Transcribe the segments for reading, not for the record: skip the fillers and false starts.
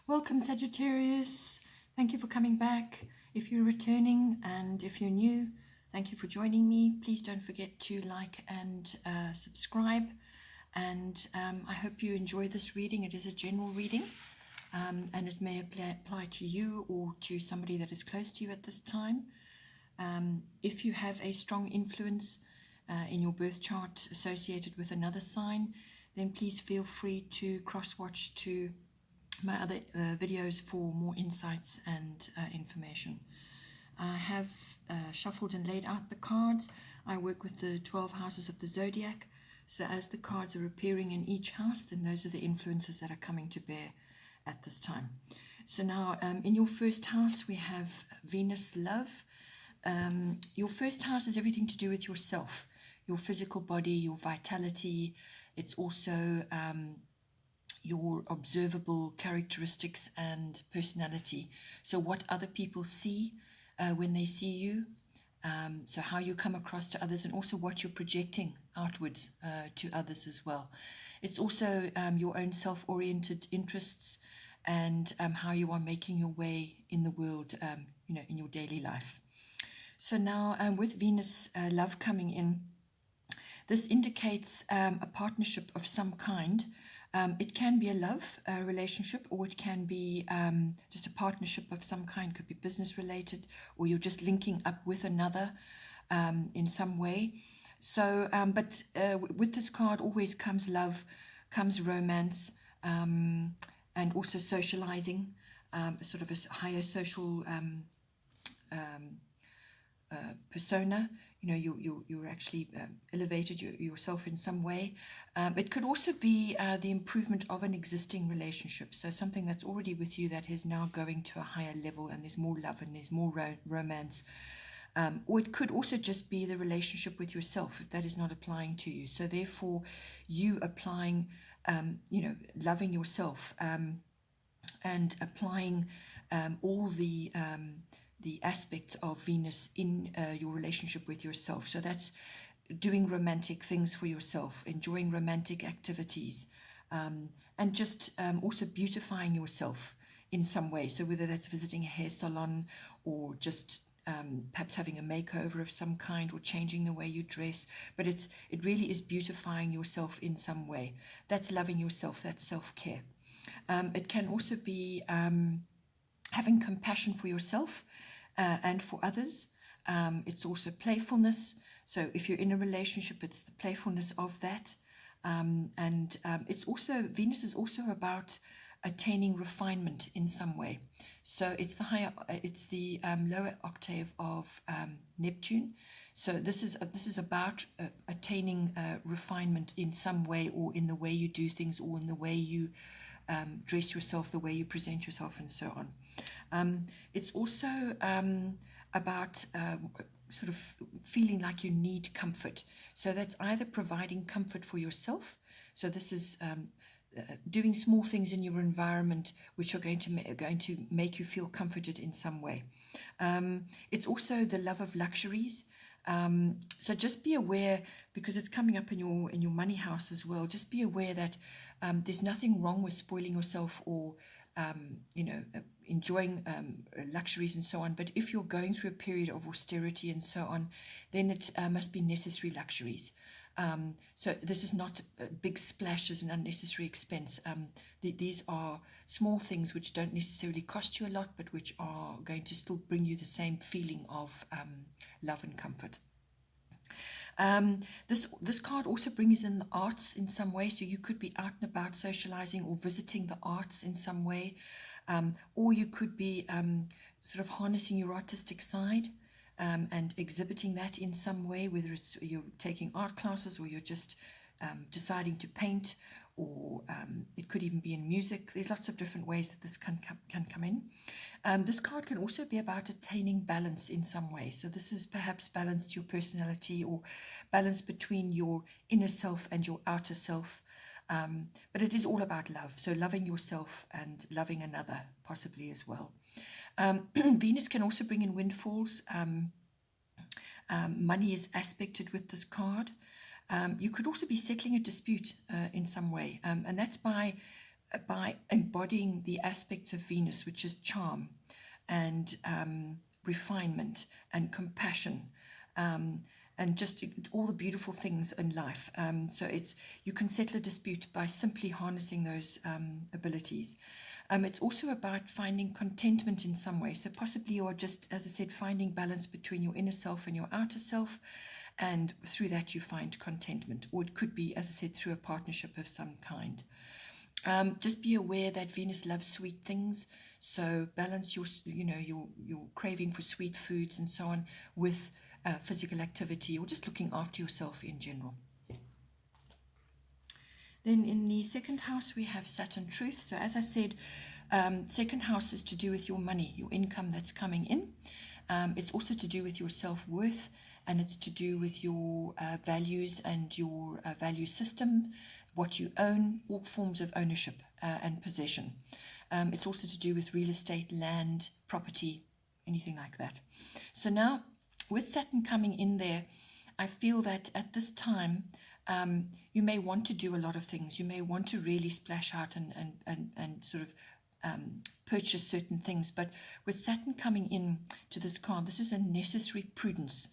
Welcome, Sagittarius. Thank you for coming back. If you're returning and if you're new, thank you for joining me. Please don't forget to like and subscribe. And I hope you enjoy this reading. It is a general reading, and it may apply to you or to somebody that is close to you at this time. If you have a strong influence in your birth chart associated with another sign, then please feel free to cross-watch to my other videos for more insights and information. I have shuffled and laid out the cards. I work with the 12 houses of the zodiac. So as the cards are appearing in each house, then those are the influences that are coming to bear at this time. So now in your first house, we have Venus Love. Your first house is everything to do with yourself, your physical body, your vitality. It's also your observable characteristics and personality. So what other people see when they see you, so how you come across to others, and also what you're projecting outwards to others as well. It's also your own self-oriented interests and how you are making your way in the world, in your daily life. So now with Venus Love coming in, this indicates a partnership of some kind. It can be a love relationship, or it can be just a partnership of some kind. Could be business related, or you're just linking up with another in some way. So, but with this card always comes love, comes romance, and also socializing, sort of a higher social persona. You're actually elevated yourself in some way. It could also be the improvement of an existing relationship, so something that's already with you that is now going to a higher level, and there's more love and there's more romance. Or it could also just be the relationship with yourself, if that is not applying to you. So therefore, you applying, loving yourself and applying all the aspects of Venus in your relationship with yourself. So that's doing romantic things for yourself, enjoying romantic activities, and just also beautifying yourself in some way. So whether that's visiting a hair salon, or just perhaps having a makeover of some kind, or changing the way you dress, but it really is beautifying yourself in some way. That's loving yourself, that's self-care. It can also be having compassion for yourself and for others. It's also playfulness. So if you're in a relationship, it's the playfulness of that. And it's also, Venus is also about attaining refinement in some way. So it's the lower octave of Neptune. So this is about attaining refinement in some way, or in the way you do things, or in the way you dress yourself, the way you present yourself, and so on. It's also about sort of feeling like you need comfort. So that's either providing comfort for yourself. So this is doing small things in your environment which are going to make you feel comforted in some way. It's also the love of luxuries. So just be aware, because it's coming up in your money house as well. Just be aware that there's nothing wrong with spoiling yourself, or enjoying luxuries and so on. But if you're going through a period of austerity and so on, then it must be necessary luxuries. So this is not big splashes and unnecessary expense. These are small things which don't necessarily cost you a lot, but which are going to still bring you the same feeling of love and comfort. This card also brings in the arts in some way. So you could be out and about socializing, or visiting the arts in some way, or you could be sort of harnessing your artistic side and exhibiting that in some way, whether it's you're taking art classes, or you're just deciding to paint, or it could even be in music. There's lots of different ways that this can come in. This card can also be about attaining balance in some way. So this is perhaps balance to your personality, or balance between your inner self and your outer self. But it is all about love. So loving yourself and loving another possibly as well. Venus can also bring in windfalls. Money is aspected with this card. You could also be settling a dispute in some way, and that's by embodying the aspects of Venus, which is charm and refinement and compassion, and just all the beautiful things in life. So you can settle a dispute by simply harnessing those abilities. It's also about finding contentment in some way. So possibly you are just, as I said, finding balance between your inner self and your outer self, and through that you find contentment. Or it could be, as I said, through a partnership of some kind. Just be aware that Venus loves sweet things, so balance your craving for sweet foods and so on with physical activity, or just looking after yourself in general. Then in the second house, we have Saturn Truth. So as I said, second house is to do with your money, your income that's coming in. It's also to do with your self-worth, and it's to do with your values and your value system, what you own, all forms of ownership and possession. It's also to do with real estate, land, property, anything like that. So now, with Saturn coming in there, I feel that at this time, you may want to do a lot of things. You may want to really splash out and sort of purchase certain things. But with Saturn coming in to this card, this is a necessary prudence.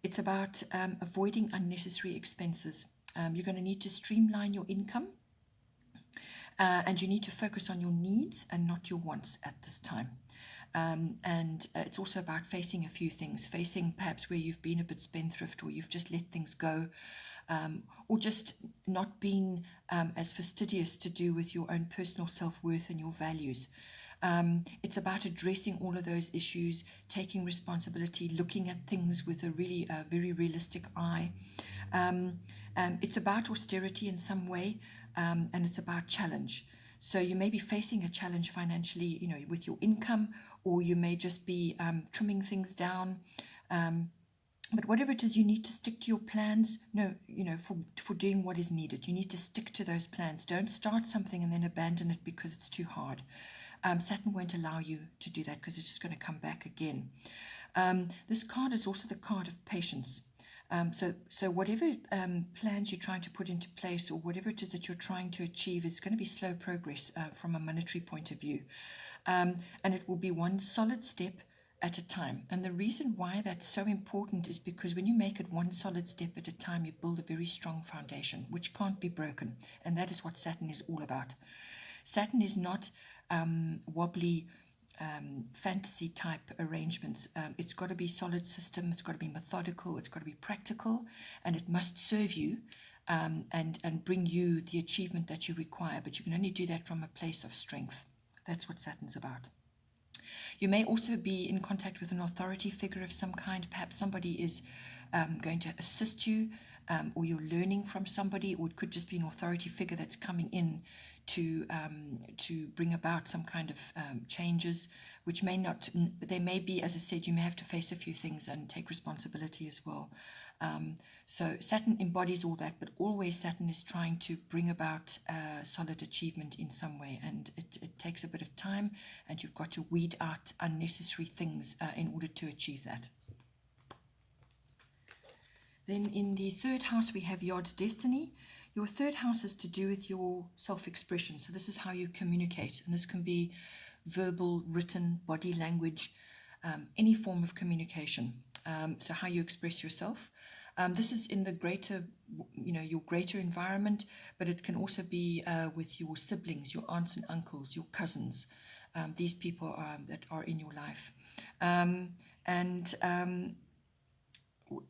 It's about avoiding unnecessary expenses. You're going to need to streamline your income, and you need to focus on your needs and not your wants at this time. And it's also about facing a few things, facing perhaps where you've been a bit spendthrift, or you've just let things go, or just not being as fastidious to do with your own personal self-worth and your values. It's about addressing all of those issues, taking responsibility, looking at things with a really very realistic eye. It's about austerity in some way, and it's about challenge. So you may be facing a challenge financially, with your income, or you may just be trimming things down. But whatever it is, you need to stick to your plans. For doing what is needed, you need to stick to those plans. Don't start something and then abandon it because it's too hard. Saturn won't allow you to do that because it's just going to come back again. This card is also the card of patience. So whatever plans you're trying to put into place, or whatever it is that you're trying to achieve, is going to be slow progress from a monetary point of view. And it will be one solid step at a time. And the reason why that's so important is because when you make it one solid step at a time, you build a very strong foundation, which can't be broken. And that is what Saturn is all about. Saturn is not wobbly fantasy type arrangements. It's got to be solid system, it's got to be methodical, it's got to be practical, and it must serve you and bring you the achievement that you require. But you can only do that from a place of strength. That's what Saturn's about. You may also be in contact with an authority figure of some kind. Perhaps somebody is going to assist you, or you're learning from somebody, or it could just be an authority figure that's coming in to bring about some kind of changes, which may not, they may be, as I said, you may have to face a few things and take responsibility as well. So Saturn embodies all that, but always Saturn is trying to bring about solid achievement in some way, and it takes a bit of time, and you've got to weed out unnecessary things in order to achieve that. Then in the third house, we have Yod Destiny. Your third house is to do with your self-expression. So this is how you communicate. And this can be verbal, written, body language, any form of communication. So how you express yourself. This is in the greater, your greater environment, but it can also be with your siblings, your aunts and uncles, your cousins, these people that are in your life.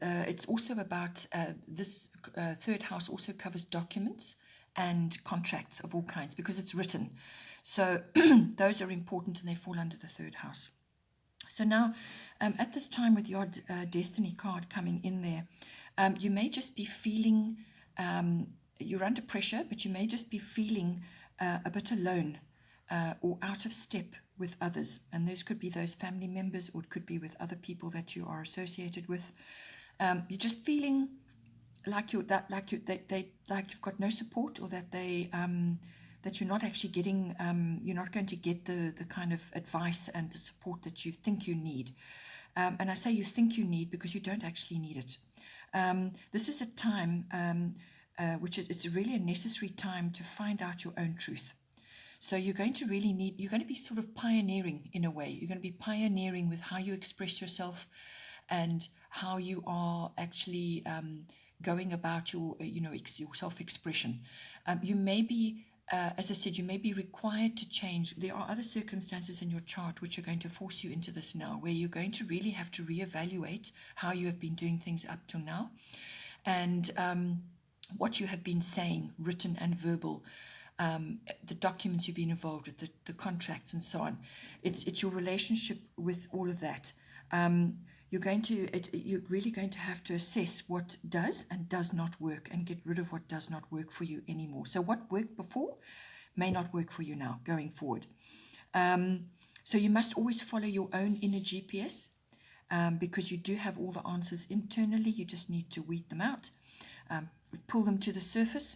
It's also about this third house also covers documents and contracts of all kinds because it's written. So those are important and they fall under the third house. So now at this time with your Destiny card coming in there, you may just be feeling, you're under pressure, but you may just be feeling a bit alone or out of step with others, and those could be those family members, or it could be with other people that you are associated with. You're just feeling like you've got no support, or that that you're not actually getting, you're not going to get the kind of advice and the support that you think you need. And I say you think you need because you don't actually need it. This is a time it's really a necessary time to find out your own truth. So you're going to you're going to be sort of pioneering in a way. You're going to be pioneering with how you express yourself and how you are actually going about your, your self-expression. You may be, as I said, you may be required to change. There are other circumstances in your chart which are going to force you into this now, where you're going to really have to reevaluate how you have been doing things up till now, and what you have been saying, written and verbal, the documents you've been involved with, the contracts and so on. It's your relationship with all of that. You're really going to have to assess what does and does not work and get rid of what does not work for you anymore. So what worked before may not work for you now going forward. So you must always follow your own inner GPS, because you do have all the answers internally. You just need to weed them out, pull them to the surface.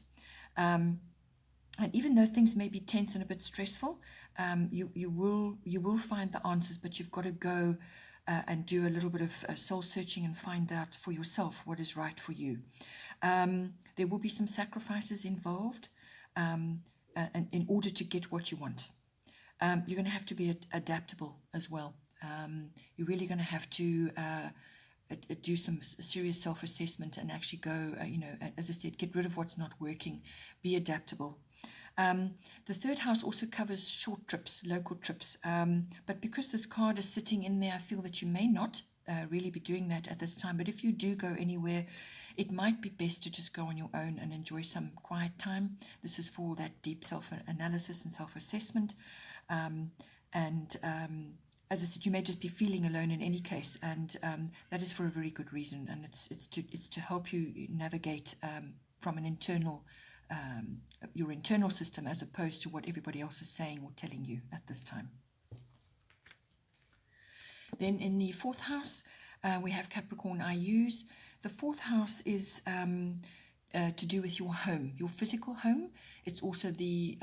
And even though things may be tense and a bit stressful, you will find the answers, but you've got to go and do a little bit of soul searching and find out for yourself what is right for you. There will be some sacrifices involved, and in order to get what you want. You're going to have to be adaptable as well. You're really going to have to do some serious self-assessment and actually go, as I said, get rid of what's not working, be adaptable. The third house also covers short trips, local trips. But because this card is sitting in there, I feel that you may not really be doing that at this time. But if you do go anywhere, it might be best to just go on your own and enjoy some quiet time. This is for that deep self-analysis and self-assessment. As I said, you may just be feeling alone in any case, and that is for a very good reason. And it's to help you navigate from an internal your internal system, as opposed to what everybody else is saying or telling you at this time. Then in the fourth house, we have Capricorn IUs. The fourth house is to do with your home, your physical home. It's also the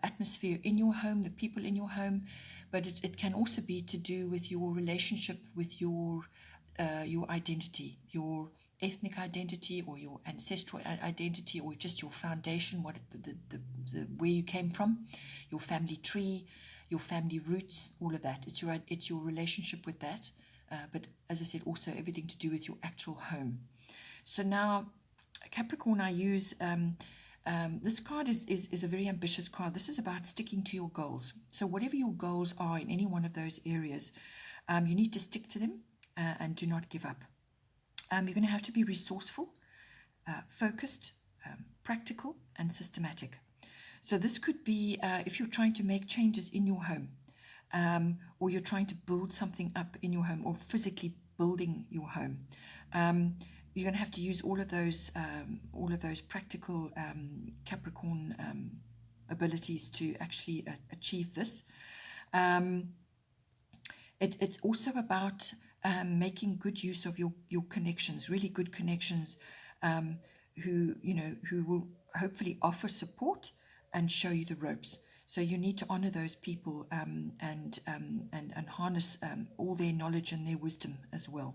atmosphere in your home, the people in your home, but it can also be to do with your relationship with your identity, your ethnic identity or your ancestral identity, or just your foundation, what the where you came from, your family tree, your family roots, all of that. It's your relationship with that, but as I said, also everything to do with your actual home. So now Capricorn, I use this card is a very ambitious card. This is about sticking to your goals. So whatever your goals are in any one of those areas, you need to stick to them and do not give up. You're going to have to be resourceful, focused, practical, and systematic. So this could be if you're trying to make changes in your home, or you're trying to build something up in your home, or physically building your home. You're going to have to use all of those practical Capricorn abilities to actually achieve this. It's also about making good use of your connections, really good connections, who will hopefully offer support and show you the ropes. So you need to honor those people and harness all their knowledge and their wisdom as well.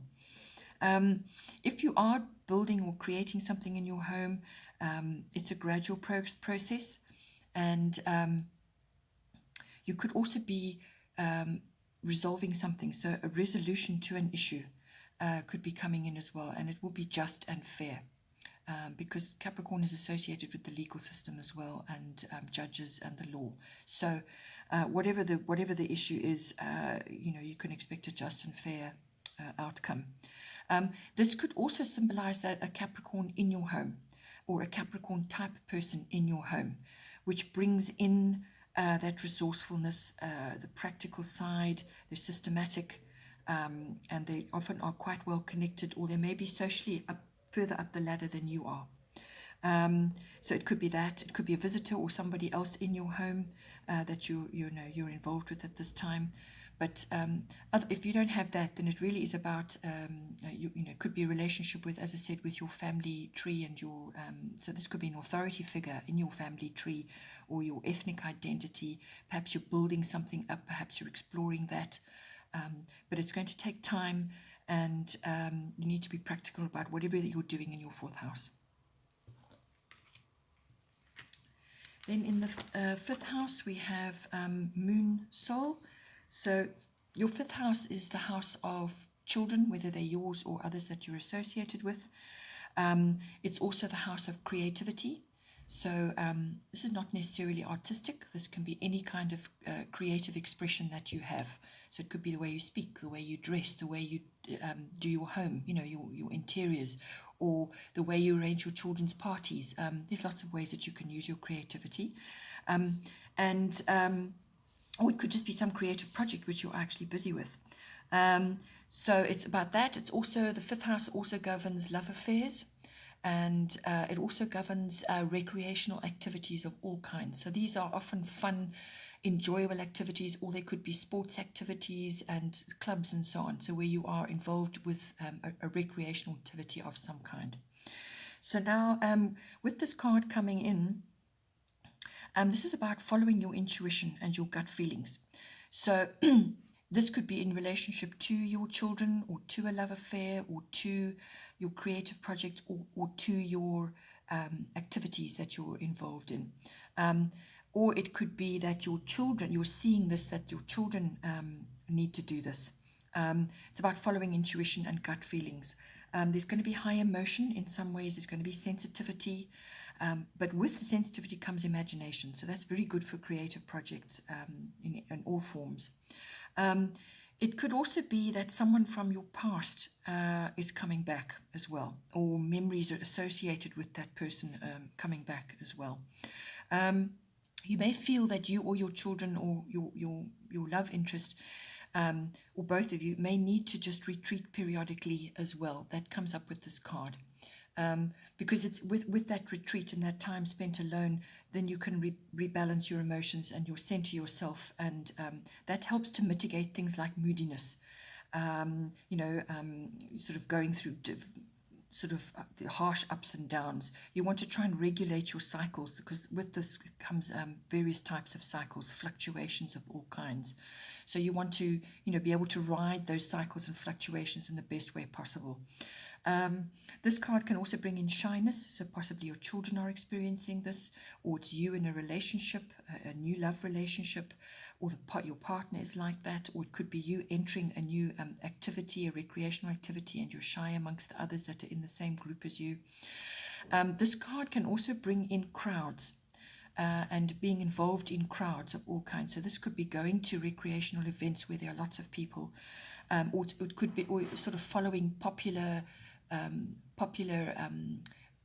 If you are building or creating something in your home, it's a gradual process, and you could also be resolving something. So a resolution to an issue could be coming in as well, and it will be just and fair, because Capricorn is associated with the legal system as well, and judges and the law. So whatever the issue is, you can expect a just and fair outcome. This could also symbolize a Capricorn in your home, or a Capricorn type person in your home, which brings in that resourcefulness, the practical side, the systematic, and they often are quite well connected, or they may be socially further up the ladder than you are. So it could be that, it could be a visitor or somebody else in your home that you're involved with at this time. But if you don't have that, then it really is about it could be a relationship with, as I said, with your family tree and your so this could be an authority figure in your family tree, or your ethnic identity. Perhaps you're building something up, perhaps you're exploring that, but it's going to take time, and you need to be practical about whatever that you're doing in your fourth house. Then in the fifth house, we have Moon Soul. So your fifth house is the house of children, whether they're yours or others that you're associated with. It's also the house of creativity. So this is not necessarily artistic. This can be any kind of creative expression that you have. So it could be the way you speak, the way you dress, the way you do your home, you know, your interiors, or the way you arrange your children's parties. There's lots of ways that you can use your creativity. Or it could just be some creative project which you're actually busy with. So it's about that. It's also, the fifth house also governs love affairs, and it also governs recreational activities of all kinds. So these are often fun, enjoyable activities, or they could be sports activities and clubs and so on. So where you are involved with a recreational activity of some kind. So now with this card coming in, this is about following your intuition and your gut feelings. So this could be in relationship to your children, or to a love affair, or to your creative project, or to your activities that you're involved in. Or it could be that your children, you're seeing this, that your children need to do this. It's about following intuition and gut feelings. There's going to be high emotion in some ways. There's going to be sensitivity. But with the sensitivity comes imagination. So that's very good for creative projects in all forms. It could also be that someone from your past is coming back as well, or memories are associated with that person coming back as well. You may feel that you or your children or your love interest, or both of you, may need to just retreat periodically as well. That comes up with this card. Because it's with that retreat and that time spent alone, then you can rebalance your emotions and center yourself, and that helps to mitigate things like moodiness, sort of going through the harsh ups and downs. You want to try and regulate your cycles, because with this comes various types of cycles, fluctuations of all kinds. So you want to be able to ride those cycles and fluctuations in the best way possible. This card can also bring in shyness, so possibly your children are experiencing this, or it's you in a relationship, a new love relationship, or your partner is like that, or it could be you entering a new activity, a recreational activity, and you're shy amongst the others that are in the same group as you. This card can also bring in crowds. And being involved in crowds of all kinds. So this could be going to recreational events where there are lots of people, or it could be sort of following popular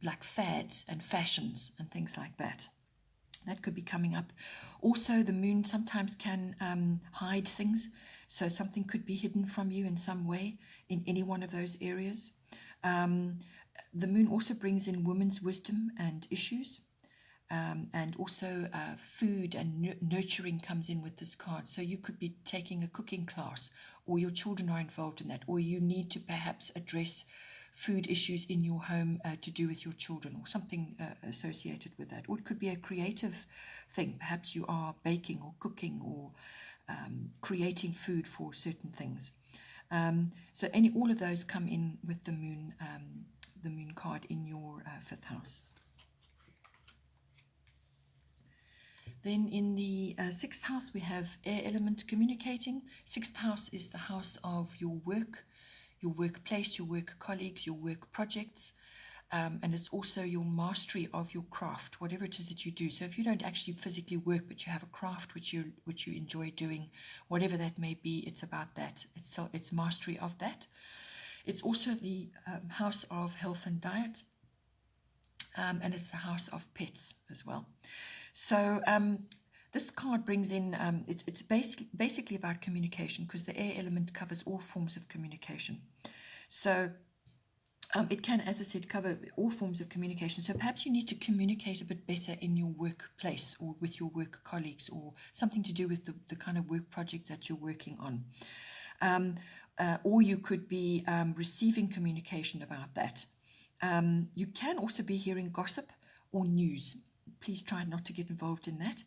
like fads and fashions and things like that. That could be coming up. Also, the moon sometimes can hide things. So something could be hidden from you in some way in any one of those areas. The moon also brings in women's wisdom and issues. And also food and nurturing comes in with this card. So you could be taking a cooking class, or your children are involved in that, or you need to perhaps address food issues in your home to do with your children, or something associated with that. Or it could be a creative thing. Perhaps you are baking or cooking or creating food for certain things. So all of those come in with the moon card in your fifth house. Then in the sixth house, we have air element communicating. Sixth house is the house of your work, your workplace, your work colleagues, your work projects, and it's also your mastery of your craft, whatever it is that you do. So if you don't actually physically work, but you have a craft which you enjoy doing, whatever that may be, it's about that. It's mastery of that. It's also the house of health and diet, and it's the house of pets as well. So this card brings in, it's basically about communication, because the air element covers all forms of communication. So it can, as I said, cover all forms of communication. So perhaps you need to communicate a bit better in your workplace, or with your work colleagues, or something to do with the kind of work project that you're working on. Or you could be receiving communication about that. You can also be hearing gossip or news. Please try not to get involved in that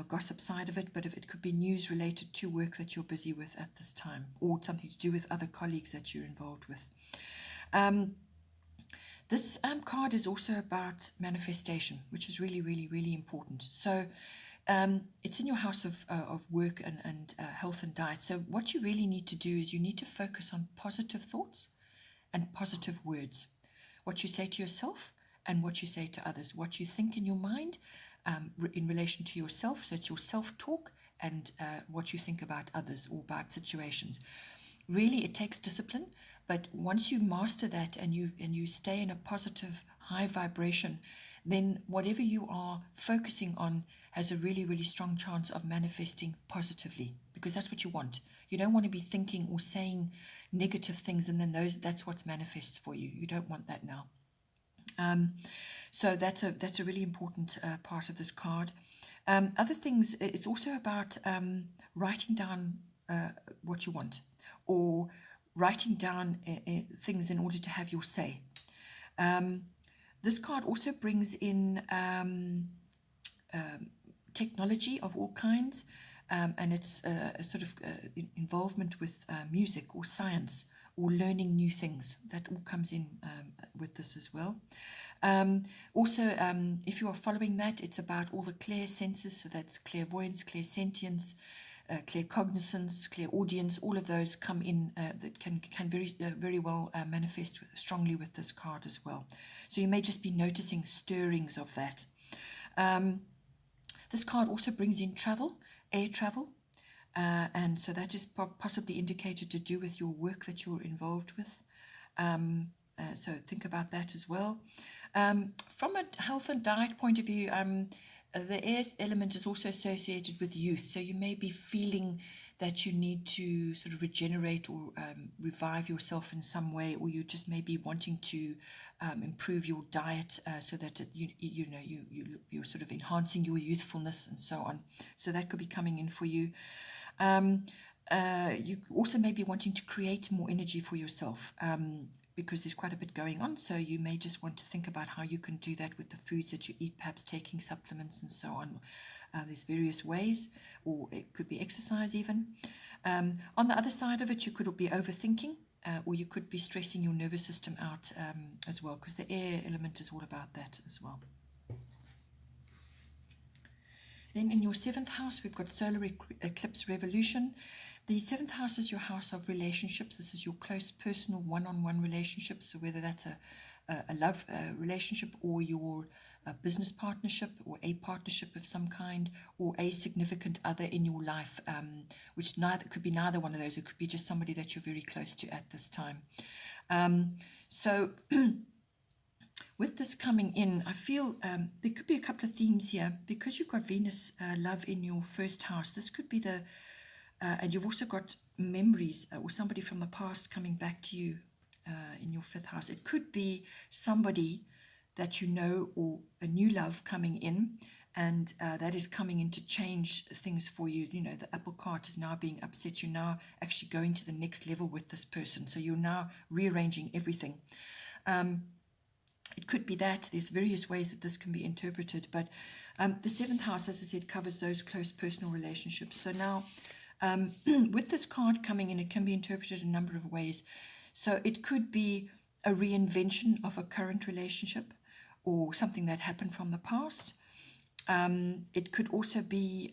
gossip side of it, but if it could be news related to work that you're busy with at this time, or something to do with other colleagues that you're involved with. This card is also about manifestation, which is really, really, really important. So it's in your house of work and health and diet. So what you really need to do is you need to focus on positive thoughts and positive words. What you say to yourself and what you say to others. What you think in your mind in relation to yourself. So it's your self-talk and what you think about others or about situations. Really, it takes discipline, but once you master that and you stay in a positive, high vibration, then whatever you are focusing on has a really, really strong chance of manifesting positively, because that's what you want. You don't want to be thinking or saying negative things, and then that's what manifests for you. You don't want that now. So that's a really important part of this card. Other things, it's also about writing down what you want, or writing down things in order to have your say. This card also brings in technology of all kinds, and it's a sort of involvement with music or science or learning new things. That all comes in with this as well. Also, if you are following that, it's about all the clear senses, so that's clairvoyance, clairsentience, claircognizance, clairaudience. All of those come in that can very well manifest strongly with this card as well. So you may just be noticing stirrings of that. This card also brings in travel, air travel, and so that is possibly indicated to do with your work that you're involved with. So think about that as well. From a health and diet point of view, the air element is also associated with youth. So you may be feeling that you need to sort of regenerate or revive yourself in some way, or you just may be wanting to improve your diet so that you're sort of enhancing your youthfulness and so on. So that could be coming in for you. You also may be wanting to create more energy for yourself because there's quite a bit going on. So you may just want to think about how you can do that with the foods that you eat, perhaps taking supplements and so on. There's various ways, or it could be exercise even. On the other side of it, you could be overthinking, or you could be stressing your nervous system out as well, because the air element is all about that as well. Then in your 7th house, we've got solar eclipse revolution. The 7th house is your house of relationships. This is your close personal one-on-one relationships. So whether that's a love relationship, or your business partnership, or a partnership of some kind, or a significant other in your life, which could be neither one of those. It could be just somebody that you're very close to at this time. So with this coming in, I feel there could be a couple of themes here. Because you've got Venus love in your 1st house, this could be and you've also got memories or somebody from the past coming back to you in your 5th house. It could be somebody that you know, or a new love coming in, and that is coming in to change things for you. You know, the apple cart is now being upset. You're now actually going to the next level with this person. So you're now rearranging everything. It could be that. There's various ways that this can be interpreted, but the 7th house, as I said, covers those close personal relationships. So now, with this card coming in, it can be interpreted a number of ways. So it could be a reinvention of a current relationship, or something that happened from the past. It could also be,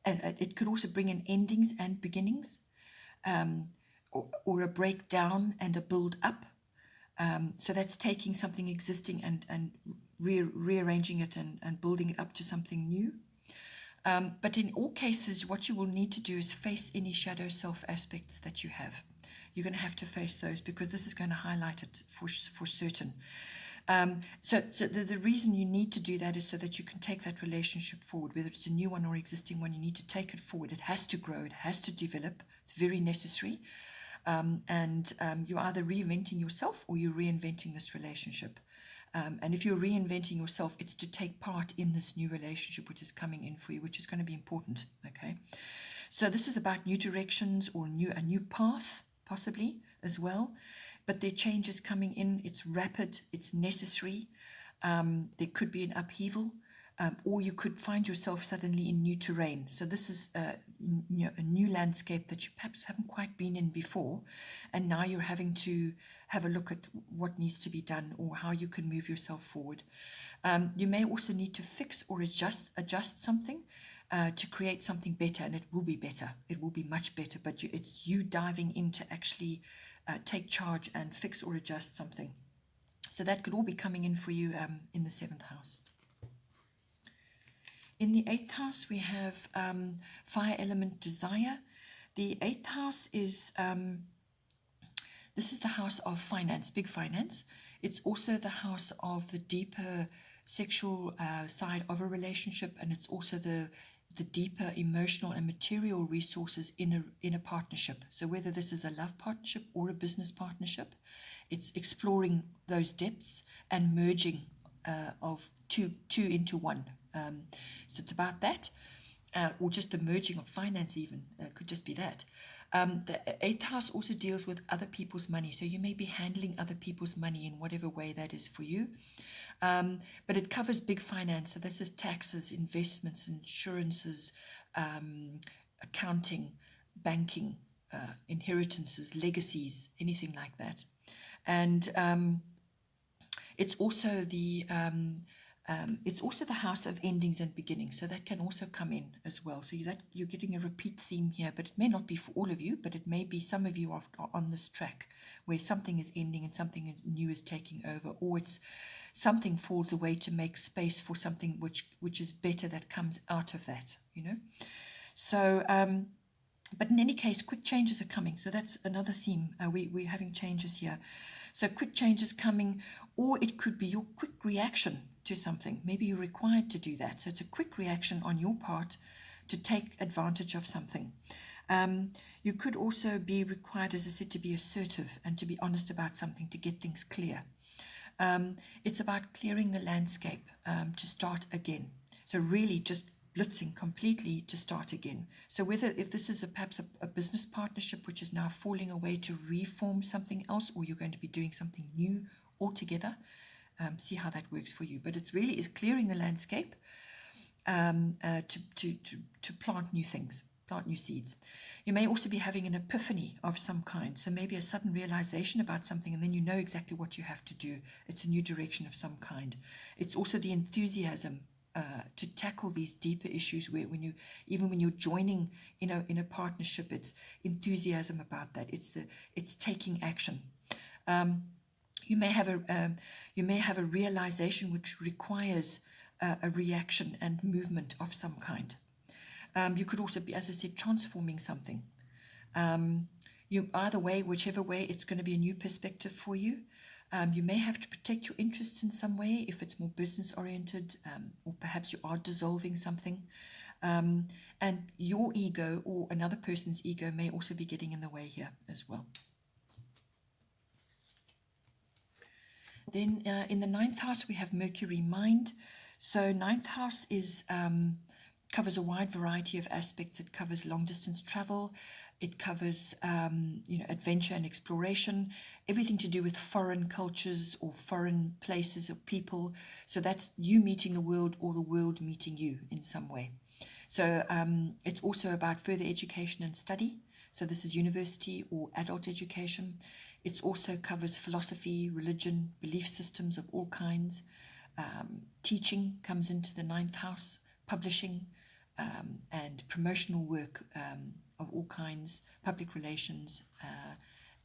it could also bring in endings and beginnings, or a breakdown and a build up. So that's taking something existing and rearranging it and building it up to something new. But in all cases, what you will need to do is face any shadow self aspects that you have. You're going to have to face those, because this is going to highlight it for certain. So the reason you need to do that is so that you can take that relationship forward, whether it's a new one or existing one. You need to take it forward. It has to grow. It has to develop. It's very necessary. And you're either reinventing yourself, or you're reinventing this relationship. And if you're reinventing yourself, it's to take part in this new relationship which is coming in for you, which is going to be important. Okay, so this is about new directions, or a new path possibly as well. But there are changes coming in. It's rapid. It's necessary. There could be an upheaval. or you could find yourself suddenly in new terrain. So this is a new landscape that you perhaps haven't quite been in before, and now you're having to have a look at what needs to be done or how you can move yourself forward. You may also need to fix or adjust something to create something better, and it will be better. It will be much better, but it's you diving in to actually take charge and fix or adjust something. So that could all be coming in for you in the 7th house. In the 8th house, we have fire element desire. The 8th house is, this is the house of finance, big finance. It's also the house of the deeper sexual side of a relationship, and it's also the deeper emotional and material resources in a partnership. So whether this is a love partnership or a business partnership, it's exploring those depths and merging of two into one. So it's about that, or just the merging of finance even, could just be that. The 8th house also deals with other people's money. So you may be handling other people's money in whatever way that is for you. But it covers big finance. So this is taxes, investments, insurances, accounting, banking, inheritances, legacies, anything like that. And it's also the house of endings and beginnings, so that can also come in as well. So you're getting a repeat theme here, but it may not be for all of you, but it may be some of you are on this track where something is ending and something new is taking over, or it's something falls away to make space for something which is better that comes out of that, you know. So but in any case, quick changes are coming. So that's another theme. We're having changes here. So quick changes coming, or it could be your quick reaction to something. Maybe you're required to do that. So it's a quick reaction on your part to take advantage of something. You could also be required, as I said, to be assertive and to be honest about something to get things clear. It's about clearing the landscape to start again. So really just blitzing completely to start again. So if this is perhaps a business partnership which is now falling away to reform something else, or you're going to be doing something new altogether, see how that works for you. But it really is clearing the landscape to plant new things, plant new seeds. You may also be having an epiphany of some kind. So maybe a sudden realization about something, and then you know exactly what you have to do. It's a new direction of some kind. It's also the enthusiasm to tackle these deeper issues where when you're joining in a partnership, it's enthusiasm about that. It's taking action. You may have a realization which requires a reaction and movement of some kind. You could also be, as I said, transforming something. Either way, whichever way, it's going to be a new perspective for you. You may have to protect your interests in some way if it's more business oriented, or perhaps you are dissolving something. And your ego or another person's ego may also be getting in the way here as well. Then in the 9th house, we have Mercury mind. So 9th house covers a wide variety of aspects. It covers long distance travel. It covers adventure and exploration, everything to do with foreign cultures or foreign places or people. So that's you meeting the world or the world meeting you in some way. So it's also about further education and study. So this is university or adult education. It also covers philosophy, religion, belief systems of all kinds. Teaching comes into the 9th house, publishing, and promotional work of all kinds, public relations,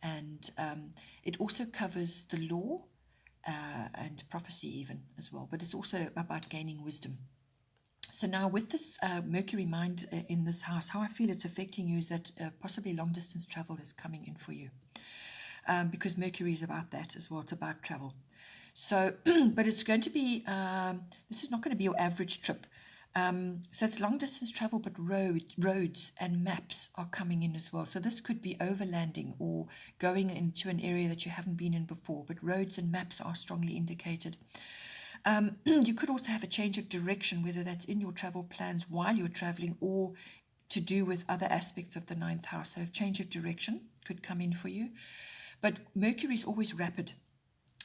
and it also covers the law and prophecy even as well, but it's also about gaining wisdom. So now with this Mercury mind in this house, how I feel it's affecting you is that possibly long distance travel is coming in for you, because Mercury is about that as well. It's about travel. So, but it's going to be, this is not going to be your average trip. So it's long distance travel, but roads and maps are coming in as well. So this could be overlanding or going into an area that you haven't been in before, but roads and maps are strongly indicated. You could also have a change of direction, whether that's in your travel plans while you're traveling or to do with other aspects of the 9th house. So a change of direction could come in for you. But Mercury is always rapid.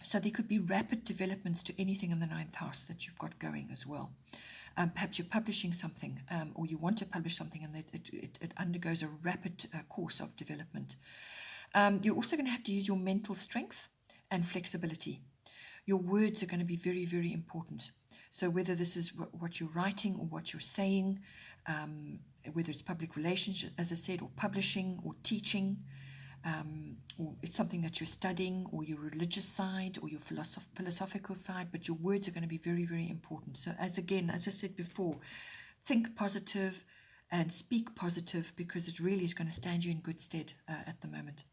So there could be rapid developments to anything in the 9th house that you've got going as well. Perhaps you're publishing something, or you want to publish something, and it undergoes a rapid course of development. You're also going to have to use your mental strength and flexibility. Your words are going to be very, very important. So whether this is what you're writing or what you're saying, whether it's public relations, as I said, or publishing or teaching, or it's something that you're studying, or your religious side, or your philosophical side, but your words are going to be very, very important. So as I said before, think positive and speak positive, because it really is going to stand you in good stead at the moment.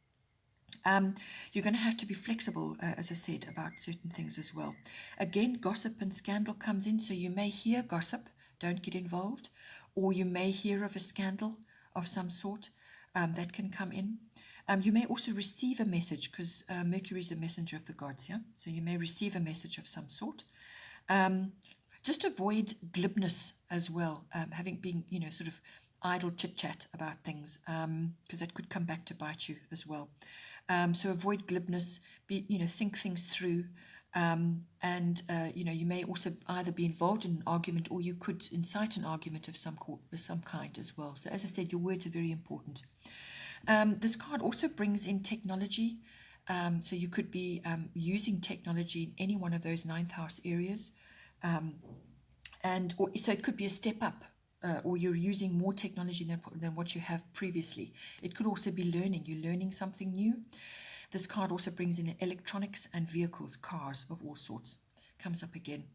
You're going to have to be flexible, as I said, about certain things as well. Again, gossip and scandal comes in, so you may hear gossip, don't get involved, or you may hear of a scandal of some sort that can come in. You may also receive a message, because Mercury is the messenger of the gods, yeah? So you may receive a message of some sort. Just avoid glibness as well, having been, sort of idle chit-chat about things, because that could come back to bite you as well. So avoid glibness, think things through, and you may also either be involved in an argument, or you could incite an argument of some kind as well. So as I said, your words are very important. This card also brings in technology, so you could be using technology in any one of those 9th house areas, so it could be a step up, or you're using more technology than what you have previously. It could also be learning. You're learning something new. This card also brings in electronics and vehicles, cars of all sorts. Comes up again.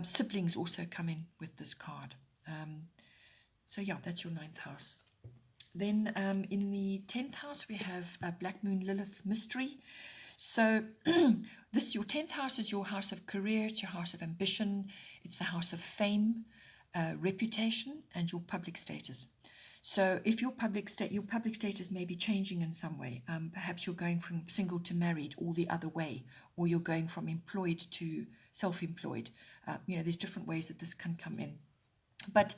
Siblings also come in with this card. So yeah, that's your 9th house. Then in the 10th house, we have Black Moon Lilith Mystery. So your 10th house is your house of career, it's your house of ambition, it's the house of fame, reputation, and your public status. So if your public status may be changing in some way, perhaps you're going from single to married, or the other way, or you're going from employed to self-employed. There's different ways that this can come in. But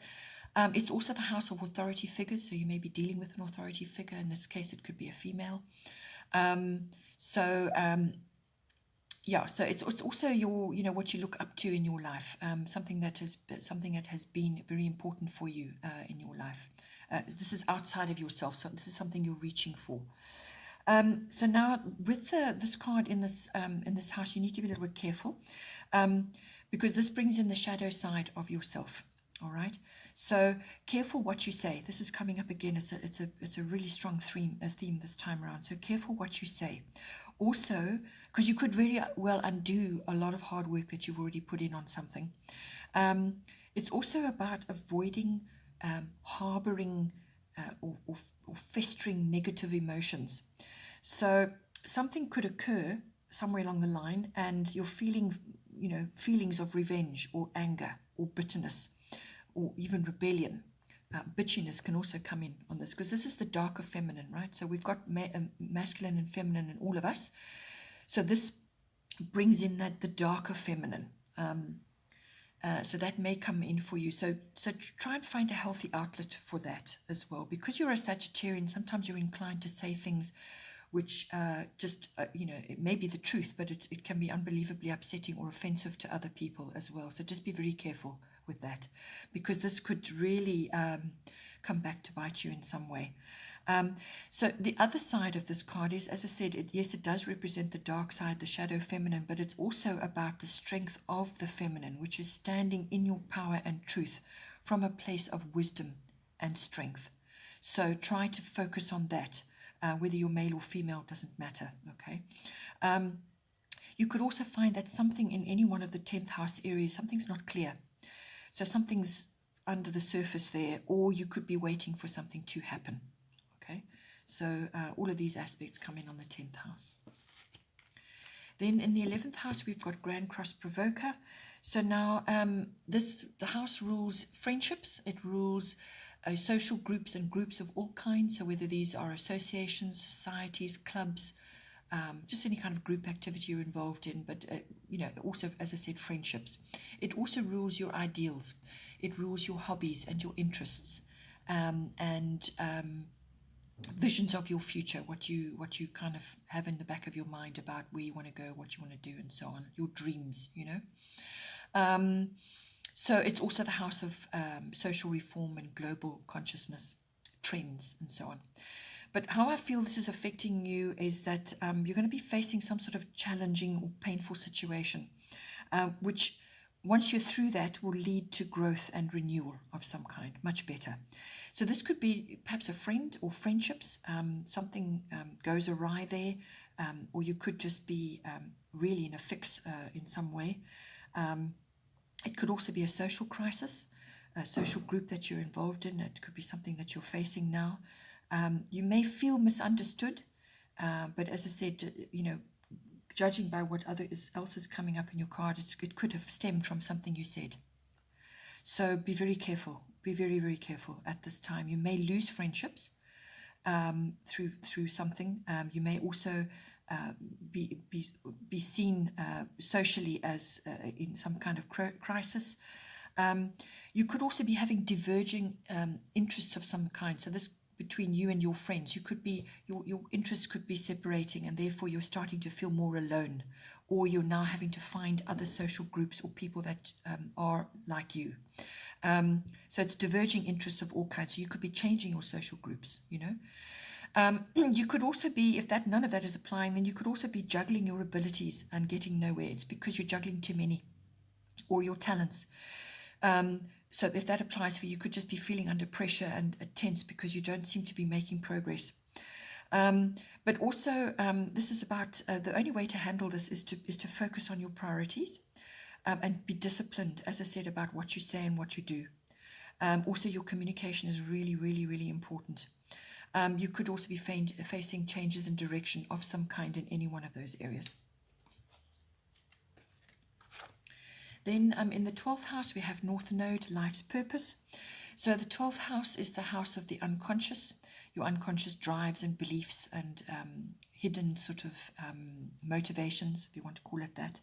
it's also the house of authority figures, so you may be dealing with an authority figure. In this case, it could be a female. So it's also your, what you look up to in your life, something that has been very important for you in your life. This is outside of yourself, so this is something you're reaching for. So now with this card in this house, you need to be a little bit careful, because this brings in the shadow side of yourself. All right, so careful what you say. This is coming up again. It's a really strong theme this time around. So careful what you say. Also, because you could really well undo a lot of hard work that you've already put in on something. It's also about avoiding harboring or festering negative emotions. So something could occur somewhere along the line, and you're feeling, feelings of revenge or anger or bitterness, or even rebellion. Bitchiness can also come in on this, because this is the darker feminine, right? So we've got masculine and feminine in all of us. So this brings in the darker feminine. So that may come in for you. So try and find a healthy outlet for that as well. Because you're a Sagittarian, sometimes you're inclined to say things which it may be the truth, but it can be unbelievably upsetting or offensive to other people as well. So just be very careful with that, because this could really come back to bite you in some way. So the other side of this card is, as I said, it does represent the dark side, the shadow feminine, but it's also about the strength of the feminine, which is standing in your power and truth from a place of wisdom and strength. So try to focus on that, whether you're male or female, doesn't matter, okay? You could also find that something in any one of the 10th house areas, something's not clear. So something's under the surface there, or you could be waiting for something to happen. Okay, so all of these aspects come in on the 10th house. Then in the 11th house, we've got Grand Cross Provoker. So now the house rules friendships. It rules social groups and groups of all kinds. So whether these are associations, societies, clubs, just any kind of group activity you're involved in, but also, as I said, friendships. It also rules your ideals. It rules your hobbies and your interests, and visions of your future, what you kind of have in the back of your mind about where you want to go, what you want to do, and so on. Your dreams, So it's also the house of social reform and global consciousness, trends, and so on. But how I feel this is affecting you is that you're going to be facing some sort of challenging or painful situation, which once you're through that will lead to growth and renewal of some kind, much better. So this could be perhaps a friend or friendships, something goes awry there, or you could just be really in a fix in some way. It could also be a social crisis, a social group that you're involved in. It could be something that you're facing now. You may feel misunderstood, but as I said, judging by what else is coming up in your card, it could have stemmed from something you said. So be very careful. Be very, very careful at this time. You may lose friendships through something. You may also be seen socially as in some kind of crisis. You could also be having diverging interests of some kind. So this between you and your friends, you could be your interests could be separating, and therefore you're starting to feel more alone, or you're now having to find other social groups or people that are like you. So it's diverging interests of all kinds. So you could be changing your social groups, You could also be, if none of that is applying, then you could also be juggling your abilities and getting nowhere. It's because you're juggling too many, or your talents. So if that applies for you, you could just be feeling under pressure and tense because you don't seem to be making progress. But also, this is about the only way to handle this is to focus on your priorities and be disciplined, as I said, about what you say and what you do. Also, your communication is really, really, really important. You could also be facing changes in direction of some kind in any one of those areas. Then in the 12th house, we have North Node, life's purpose. So the 12th house is the house of the unconscious, your unconscious drives and beliefs and hidden sort of motivations, if you want to call it that.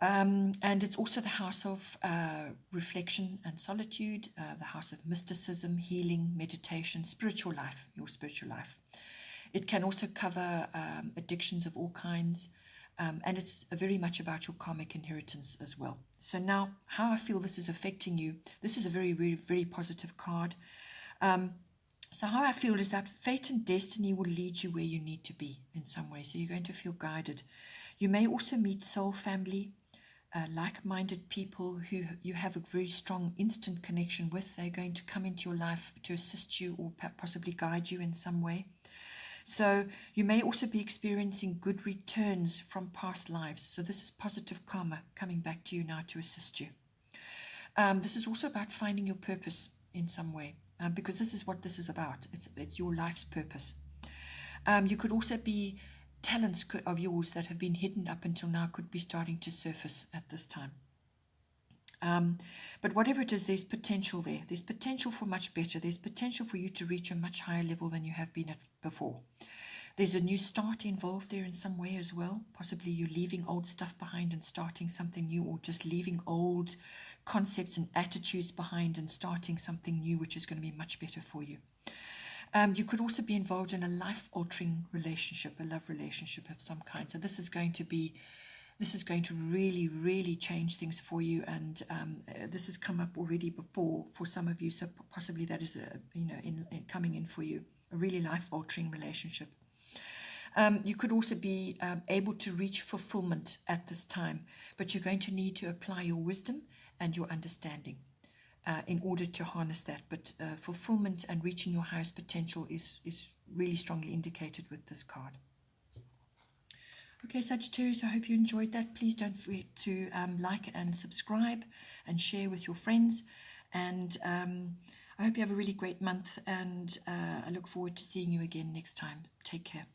And it's also the house of reflection and solitude, the house of mysticism, healing, meditation, spiritual life, your spiritual life. It can also cover addictions of all kinds, and it's very much about your karmic inheritance as well. So now, how I feel this is affecting you, this is a very, very, very positive card. So how I feel is that fate and destiny will lead you where you need to be in some way. So you're going to feel guided. You may also meet soul family, like-minded people who you have a very strong instant connection with. They're going to come into your life to assist you or possibly guide you in some way. So you may also be experiencing good returns from past lives. So this is positive karma coming back to you now to assist you. This is also about finding your purpose in some way, because this is what this is about. It's your life's purpose. You could also be talents of yours that have been hidden up until now could be starting to surface at this time. But whatever it is, there's potential there. There's potential for much better. There's potential for you to reach a much higher level than you have been at before. There's a new start involved there in some way as well. Possibly you're leaving old stuff behind and starting something new, or just leaving old concepts and attitudes behind and starting something new, which is going to be much better for you. You could also be involved in a life-altering relationship, a love relationship of some kind. So this is going to really, really change things for you, and this has come up already before for some of you. So possibly that is coming in for you, a really life-altering relationship. You could also be able to reach fulfillment at this time, but you're going to need to apply your wisdom and your understanding in order to harness that. But fulfillment and reaching your highest potential is really strongly indicated with this card. Okay, Sagittarius, I hope you enjoyed that. Please don't forget to like and subscribe and share with your friends. And I hope you have a really great month, and I look forward to seeing you again next time. Take care.